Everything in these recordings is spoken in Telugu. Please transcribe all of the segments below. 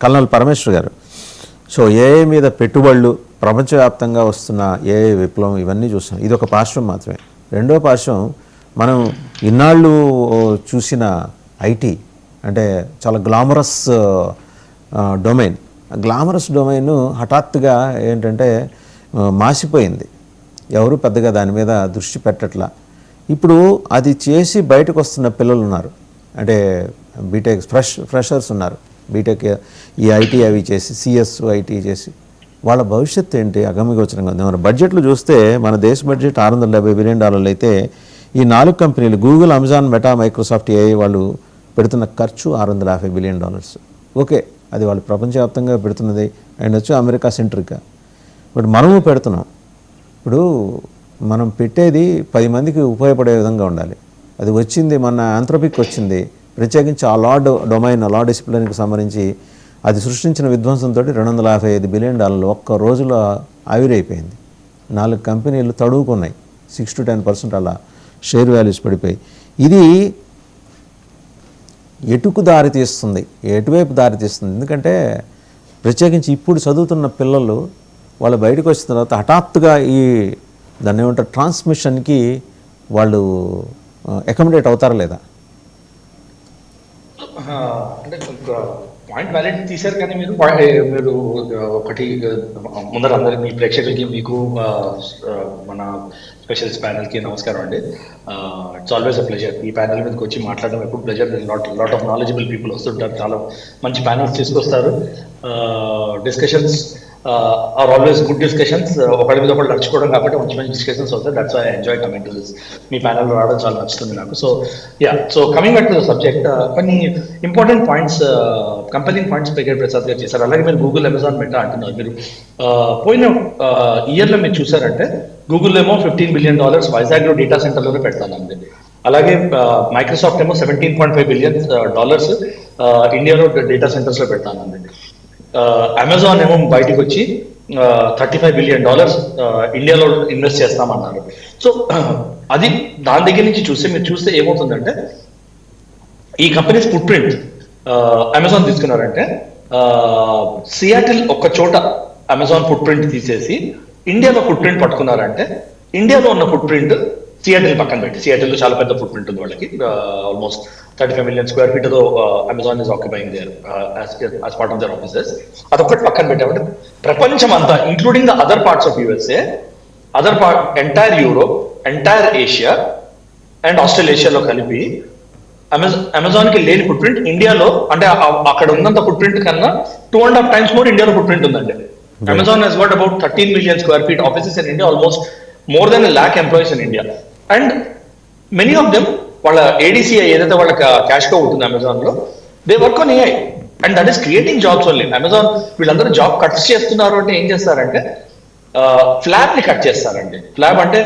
కల్నల్ పరమేశ్వర్ గారు. సో ఏఐ మీద పెట్టుబడులు, ప్రపంచవ్యాప్తంగా వస్తున్న ఏఐ విప్లవం, ఇవన్నీ చూస్తాం. ఇది ఒక పార్శ్వం మాత్రమే. రెండో పార్శ్వం మనం ఇన్నాళ్ళు చూసిన ఐటీ అంటే చాలా గ్లామరస్ డొమైన్. గ్లామరస్ డొమైన్ హఠాత్తుగా ఏంటంటే మాసిపోయింది. ఎవరు పెద్దగా దాని మీద దృష్టి పెట్టట్లా. ఇప్పుడు అది చేసి బయటకు వస్తున్న పిల్లలు ఉన్నారు, అంటే బీటెక్ ఫ్రెషర్స్ ఉన్నారు. బీటెక్ ఈ ఐటీ అవి చేసి, సిఎస్ ఐటీ చేసి వాళ్ళ భవిష్యత్తు ఏంటి అగమ్యగోచరంగా ఉంది. మన బడ్జెట్లు చూస్తే మన దేశ బడ్జెట్ $670 బిలియన్ అయితే ఈ 4 కంపెనీలు Google, Amazon, meta, Microsoft, AI వాళ్ళు పెడుతున్న ఖర్చు $650 బిలియన్. ఓకే, అది వాళ్ళు ప్రపంచవ్యాప్తంగా పెడుతున్నది అండ్ వచ్చి అమెరికా సెంట్రిక్గా. బట్ మనము పెడుతున్నాం. ఇప్పుడు మనం పెట్టేది 10 మందికి ఉపయోగపడే విధంగా ఉండాలి. అది వచ్చింది మన ఆంథ్రోపిక్ వచ్చింది, ప్రత్యేకించి ఆ డొమైన్ లా డిసిప్లిన్కి సంబంధించి అది సృష్టించిన విధ్వంసంతో $255 బిలియన్ ఒక్క రోజులో ఆవిరైపోయింది. 4 కంపెనీలు తడువుకున్నాయి, 6 to 10% అలా షేర్ వాల్యూస్ పడిపోయి. ఇది ఎటుకు దారితీస్తుంది, ఎటువైపు దారితీస్తుంది? ఎందుకంటే ప్రత్యేకించి ఇప్పుడు చదువుతున్న పిల్లలు వాళ్ళు బయటకు వచ్చిన తర్వాత హఠాత్తుగా ఈ దాన్ని ఏమంటారు ట్రాన్స్మిషన్కి వాళ్ళు అకామిడేట్ అవుతారా లేదా? అంటే పాయింట్ వ్యాలిడ్ తీశారు, కానీ మీరు ఒకటి ముందర అందరికి మీ ప్రేక్షకులకి, మీకు మన స్పెషల్స్ ప్యానల్కి నమస్కారం అండి. ఇట్స్ ఆల్వేస్ అ ప్లెజర్ ఈ ప్యానల్ మీదకి వచ్చి మాట్లాడడం. ఎప్పుడు pleasure. Lot of knowledgeable people వస్తుంటారు, చాలా మంచి ప్యానల్స్ తీసుకొస్తారు. Discussions are always good discussions. ఒకటి మీద ఒకటి నడుచుకోవడం కాబట్టి మంచి మంచి డిస్కషన్స్ అవుతాయి. That's why I enjoy coming to this. మీ ప్యానల్ రావడం చాలా నచ్చుతుంది నాకు. So coming back to the subject, కొన్ని important points, compelling points brigade Prasad garu చేశారు. అలాగే మీరు గూగుల్, అమెజాన్, మెటా అంటున్నారు. మీరు పోయిన ఇయర్లో మీరు చూసారంటే గూగుల్ ఏమో $15 బిలియన్ వైజాగ్లో డేటా సెంటర్లోనే పెడతానండి. అలాగే మైక్రోసాఫ్ట్ ఏమో $17.5 బిలియన్ ఇండియాలో డేటా సెంటర్స్లో పెడతానండి. అమెజాన్ ఏమో బయటకు వచ్చి $35 బిలియన్ ఇండియాలో ఇన్వెస్ట్ చేస్తామన్నారు. సో అది దాని దగ్గర నుంచి మీరు చూస్తే ఏమవుతుందంటే ఈ కంపెనీస్ ఫుట్ ప్రింట్ అమెజాన్ తీసుకున్నారంటే సియాటిల్ ఒక్క చోట అమెజాన్ ఫుట్ ప్రింట్ తీసేసి ఇండియాలో ఫుట్ ప్రింట్ పట్టుకున్నారంటే ఇండియాలో ఉన్న ఫుట్ ప్రింట్ సియాటిల్ పక్కన పెట్టి, సియాటిల్లో చాలా పెద్ద ఫుట్ ప్రింట్ ఉంది వాళ్ళకి, almost 35 million square feet Amazon is occupying there as part of their offices. అదొక్కటి పక్కన పెట్టామంటే ప్రపంచం అంతా including the other parts of USA, entire Europe, entire Asia and ఆస్ట్రేలియాలో కలిపి అమెజాన్కి లేని ఫుట్ ప్రింట్ ఇండియాలో, అంటే అక్కడ ఉన్నంత ఫుట్ ప్రింట్ కన్నా 2.5 times మోర్ ఇండియాలో ఫుట్ ప్రింట్ ఉందండి. Amazon has got about 13 million square feet offices in India, almost more than 1 lakh employees in India. And many of them, వాళ్ళ ADCI ఏదైతే వాళ్ళ క్యాష్ కో ఉంటుంది అమెజాన్లో, they work on AI and that is creating jobs only. Amazon వీళ్ళందరూ జాబ్ కట్స్ చేస్తున్నారు అంటే ఏం చేస్తారంటే ఫ్లాబ్ ని కట్ చేస్తారండి. ఫ్లాబ్ అంటే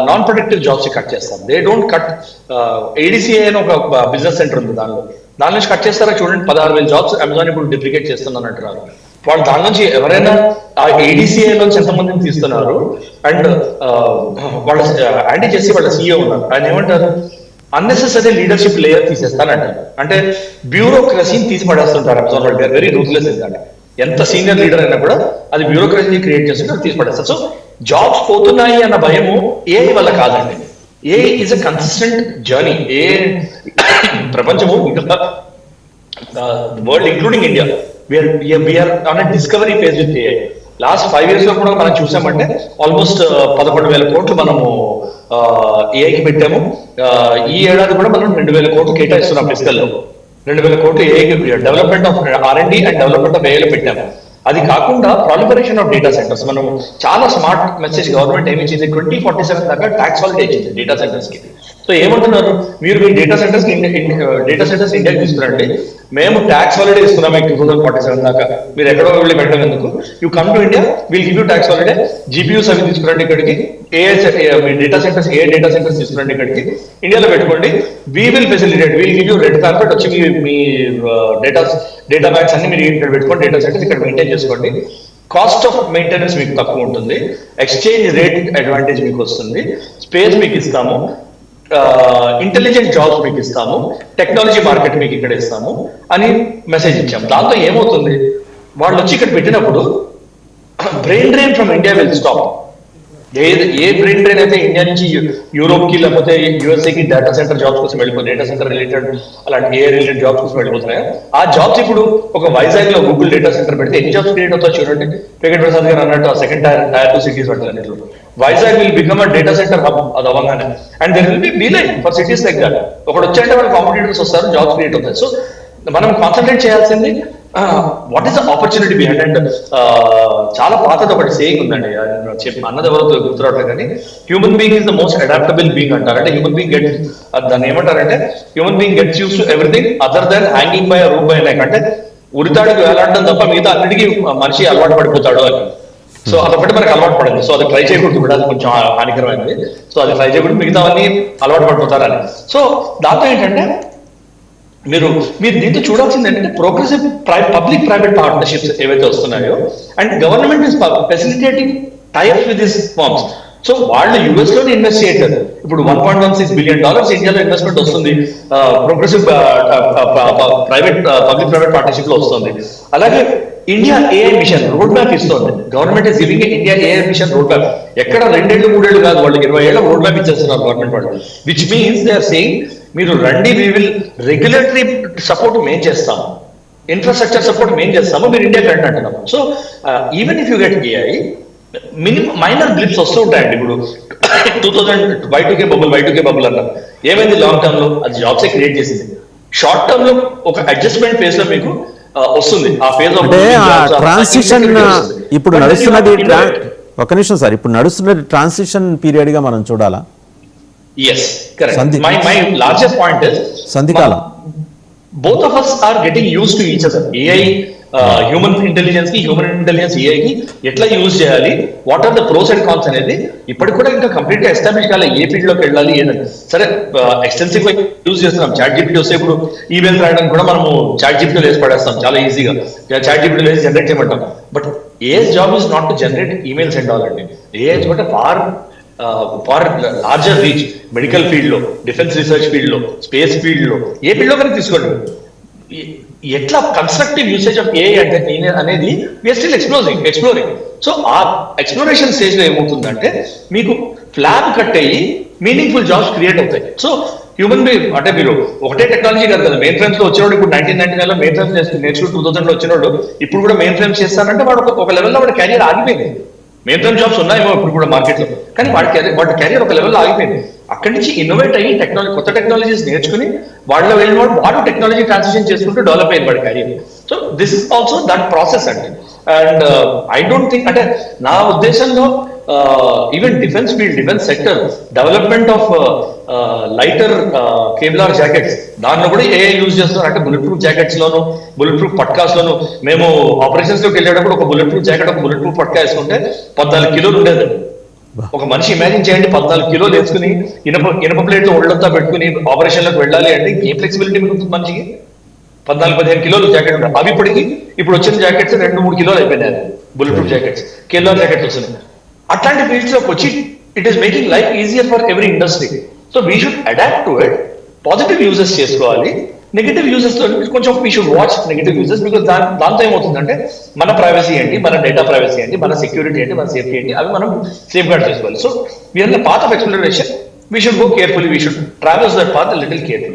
నాన్ ప్రొడక్టివ్ జాబ్స్ ని కట్ చేస్తారు. They don't cut. ADCI అని ఒక బిజినెస్ సెంటర్ ఉంది, దాని నుంచి కట్ చేస్తారా చూడండి. 16,000 జాబ్స్ అమెజాన్ ఇప్పుడు డిప్లికేట్ చేస్తుందని అంటున్నారు. వాళ్ళు దాని నుంచి ఎవరైనా ఆ ADCI నుంచి ఎంతమందిని తీస్తున్నారు అండ్ వాళ్ళ యాంటీ చేసి వాళ్ళ CEO ఉన్నారు, ఆయన ఏమంటారు, అన్నెసెసరీ లీడర్షిప్ లేయర్ తీసేస్తానంటారు. అంటే బ్యూరోక్రసీని తీసి పడేస్తుంటారు అమెజాన్ వాళ్ళు. వెరీ రూత్లెస్ ఏంటంటే ఎంత సీనియర్ లీడర్ అయినా కూడా అది బ్యూరోక్రసీని క్రియేట్ చేస్తుంటే తీసి పడేస్తారు. సో జాబ్స్ పోతున్నాయి అన్న భయము AI వల్ల కాదండి. AI is a consistent journey. ప్రపంచము world including India we are on a discovery phase with AI. లాస్ట్ 5 years లో కూడా మనం చూసామంటే ఆల్మోస్ట్ 11,000 కోట్లు మనము ఏఐకి పెట్టాము. ఈ ఏడాది కూడా మనం 2,000 కోట్లు కేటాయిస్తున్నాం ఫిజికల్లో. 2,000 కోట్లు ఏఐకి development of R&D and development of ఏఐలో పెట్టాము. అది కాకుండా ప్రాలిఫరేషన్ ఆఫ్ డేటా సెంటర్స్, మనం చాలా స్మార్ట్ మెసేజ్ గవర్నమెంట్ ఏమి ఇచ్చింది, 2047 దాకా ట్యాక్స్ హాలిడే ఇచ్చింది డేటా సెంటర్స్ కి. సో ఏమంటున్నారు, మీరు మీ డేటా సెంటర్స్ ఇండియాకి తీసుకురండి, మేము ట్యాక్స్ హాలిడే ఇస్తున్నాం 2047 దాకా, మీరు ఎక్కడో వెళ్ళి పెట్టడం ఎందుకు, you come to India, will give you tax holiday, GPUs అవి తీసుకురండి ఇక్కడికి, మీ డేటా సెంటర్స్ డేటా సెంటర్స్ తీసుకురండి ఇక్కడికి, ఇండియాలో పెట్టుకోండి, we will facilitate, will give you red carpet, వచ్చి మీ డేటా బ్యాంక్స్ అన్ని మీరు ఇక్కడ పెట్టుకోండి, డేటా సెంటర్స్ ఇక్కడ మెయింటైన్ చేసుకోండి, కాస్ట్ ఆఫ్ మెయింటెనెన్స్ మీకు తక్కువ ఉంటుంది, ఎక్స్చేంజ్ రేట్ అడ్వాంటేజ్ మీకు వస్తుంది, స్పేస్ మీకు ఇస్తాము, ఇంటెలిజెంట్ జాబ్స్ మీకు ఇస్తాము, టెక్నాలజీ మార్కెట్ మీకు ఇక్కడ ఇస్తాము అని మెసేజ్ ఇచ్చాము. దాంతో ఏమవుతుంది, వాళ్ళు వచ్చి ఇక్కడ పెట్టినప్పుడు brain drain from India will stop. A brain drain అయితే ఇండియా నుంచి యూరోప్ కి లేకపోతే యూఎస్ఏ కి డేటా సెంటర్ జాబ్స్ కోసం వెళ్ళిపోతుంది, డేటా సెంటర్ రిలేటెడ్ అలాంటి ఏ రిలేటెడ్ జాబ్స్ కోసం వెళ్ళిపోతున్నాయో ఆ జాబ్స్ ఇప్పుడు ఒక వైజాగ్ లో గూగుల్ డేటా సెంటర్ పెడితే ఎన్ని జాబ్స్ క్రియేట్ అవుతాయి చూడండి. వెంకట ప్రసాద్ గారు అన్నట్టు సెకండ్ టైర్ 2 సిటీస్ అంటారు. Vizag will become a data center hub అది అవ్వగానే, and there will be decline for cities like that. ఒకటి వచ్చాయంటే వాళ్ళ కాంపిటీటర్స్ వస్తారు, జాబ్స్ క్రియేట్ అవుతాయి. సో మనం కాన్సన్ట్రేట్ చేయాల్సింది what is the opportunity behind. And చాలా పాతది ఒకటి సేయింగ్ ఉందండి, అన్నది ఎవరో గుర్తురావట్లేదు కానీ, human being is the most adaptable being అంటారు. అంటే హ్యూమన్ బీయింగ్ గెట్, దాన్ని ఏమంటారంటే human being gets use to everything other than hanging by rope by neck. అంటే ఉరితాడికి వేలాడడం తప్ప మిగతా అన్నిటికీ మనిషి అలవాటు పడిపోతాడు అని. సో అదొకటి మనకు అలవాటు పడింది. సో అది ట్రై చేయకూడదు కూడా, అది కొంచెం హానికరమైంది. సో అది ట్రై చేయకూడదు, మిగతావన్నీ అలవాటు పడిపోతారని. సో దాంతో ఏంటంటే మీరు దీంతో చూడాల్సింది ఏంటంటే ప్రోగ్రెసివ్ పబ్లిక్ ప్రైవేట్ పార్ట్నర్షిప్స్ ఏవైతే వస్తున్నాయో, and government is facilitating types with this forms. So వాళ్ళు యుఎస్ లోనే ఇన్వెస్ట్ చేయట్లేదు. ఇప్పుడు $1.16 బిలియన్ ఇండియాలో ఇన్వెస్ట్మెంట్ వస్తుంది, ప్రోగ్రెసివ్ పబ్లిక్ ప్రైవేట్ పార్ట్నర్షిప్ లో వస్తుంది. అలాగే India AI mission road map ఇస్తుంది. Government is giving India AI mission road map. ఎక్కడ 2 ఏళ్ళు 3 ఏళ్ళు కాదు, వాళ్ళకి 20 ఏళ్ళ రోడ్ మ్యాప్ ఇచ్చేస్తున్నారు గవర్నమెంట్ వాళ్ళు. Which means they are saying మీరు రండి, వీ విల్ రెగ్యులేటరీ సపోర్ట్ మేము చేస్తాము, ఇన్ఫ్రాస్ట్రక్చర్ సపోర్ట్ మేము చేస్తాము, మీరు ఇండియాకి రండి అంటున్నాము. So even if you get AI, minimum minor blips వస్తూ ఉంటాయండి. ఇప్పుడు 2000 Y2K బబుల్ అన్నారు. ఏమైంది లాంగ్ టర్మ్ లో? అది జాబ్సే క్రియేట్ చేసింది. షార్ట్ టర్మ్ లో ఒక అడ్జస్ట్మెంట్ ఫేజ్ లో మీకు వస్తుంది. ఆ ఫేజ్ ట్రాన్సిషన్ ఇప్పుడు నడుస్తున్నది. ఒక నిమిషం సార్, ఇప్పుడు నడుస్తున్నది ట్రాన్సిషన్ పీరియడ్ గా మనం చూడాలా? Yes, correct. My largest point is సంధికాలం. Both of us are getting used to each other. AI, human intelligence కి, హ్యూమన్ ఇంటెలిజెన్స్ AI కి ఎట్లా యూజ్ చేయాలి, what are the pros and cons అనేది ఇప్పటికి కూడా ఇంకా కంప్లీట్ గా ఎస్టాబ్లిష్ కావాలి. ఏ ఫీల్డ్ లోకి వెళ్ళాలి ఏదని. సరే, ఎక్స్టెన్సివ్ గా యూజ్ చేస్తున్నాం. చాట్ జీపీటీ వస్తే ఇప్పుడు ఈమెయిల్ రాయడానికి కూడా మనము చాట్ జీపీటీలో వేసి పడేస్తాం చాలా ఈజీగా. చాట్ జీపీటీలో వేసి జనరేట్ చేయమంటాం. But AI's job is not to generate emails and all అండి. ఏఐ's కూడా far larger reach. Medical field లో, డిఫెన్స్ రీసెర్చ్ ఫీల్డ్ లో, స్పేస్ ఫీల్డ్ లో, ఏ ఫీల్డ్ లో కనుక తీసుకోండి, ఎట్లా కన్స్ట్రక్టివ్ యూసేజ్ ఆఫ్ ఏఐ అంటే అనేది వీఆర్ స్టిల్ ఎక్స్ప్లోరింగ్. సో ఆ ఎక్స్ప్లోరేషన్ స్టేజ్ లో ఏమవుతుందంటే మీకు ఫ్లాగ్ కట్ అయ్యి మీనింగ్ఫుల్ జాబ్స్ క్రియేట్ అవుతాయి. సో హ్యూమన్ బీయింగ్ అంటే మీరు ఒకటే టెక్నాలజీ కాదు కదా. మెయిన్ ఫ్రేమ్స్ లో వచ్చినోడు ఇప్పుడు 1999 లో మెయిన్ ఫ్రేమ్స్ నేర్చుకుని 2000 లో వచ్చినోడు ఇప్పుడు కూడా మెయిన్ ఫ్రేమ్స్ చేస్తానంటే వాడు ఒక లెవెల్లో వాడి కెరీర్ ఆగిపోయింది. మెయిన్ ఫ్రేమ్ జాబ్స్ ఉన్నాయేమో ఇప్పుడు కూడా మార్కెట్ లో, కానీ వాడి కెరీర్ ఒక లెవెల్లో ఆగిపోయింది. అక్కడి నుంచి ఇన్నోవేట్ అయ్యి కొత్త టెక్నాలజీస్ నేర్చుకుని వాళ్ళలో వెళ్ళిన వాడు టెక్నాలజీ ట్రాన్సిషన్ చేసుకుంటూ డెవలప్ అయ్యింది వాడి కెరీర్. So this is also that process అండి. అండ్ ఐ డోంట్ థింక్, అంటే నా ఉద్దేశంలో even defence field, defence sector development of lighter Kevlar jackets, దానిలో కూడా ఏఐ యూజ్ చేస్తున్నారు. అంటే బుల్లెట్ ప్రూఫ్ జాకెట్స్ లోను, బుల్లెట్ ప్రూఫ్ పట్కాస్ లోను. మేము ఆపరేషన్స్ లోకి వెళ్ళేటప్పుడు ఒక బుల్లెట్ ప్రూఫ్ జాకెట్, ఒక బుల్లెట్ ప్రూఫ్ పట్కా వేసుకుంటే 14 కిలోలు ఉండేది. ఒక మనిషి ఇమాజిన్ చేయండి, 14 కిలోలు వేసుకుని ఇనప ప్లేట్ ఒళ్ళంతా పెట్టుకుని ఆపరేషన్ లోకి వెళ్ళాలి అంటే ఏం ఫ్లెక్సిబిలిటీ ఉంటుంది మనిషికి? 14-15 కిలోలు జాకెట్ ఉంటాయి. అవి ఇప్పుడు వచ్చిన జాకెట్స్ 2-3 కిలోలు అయిపోయినాయి. Bullet proof jackets, Kevlar jackets వస్తున్నాయి. అట్లాంటి ఫీల్డ్స్ లోకి వచ్చి it is making life easier for every industry. So we should adapt to it. Positive uses చేసుకోవాలి, నెగిటివ్ యూజెస్ తో కొంచెం we should watch negative uses. Because దాంతో ఏమవుతుందంటే మన ప్రైవసీ ఏంటి, మన డేటా ప్రైవసీ ఏంటి, మన సెక్యూరిటీ ఏంటి, మన సేఫ్టీ ఏంటి, అవి మనం సేఫ్ గార్డ్ చేసుకోవాలి. So we are the path of exploration. We should go carefully. We should traverse that path a little carefully.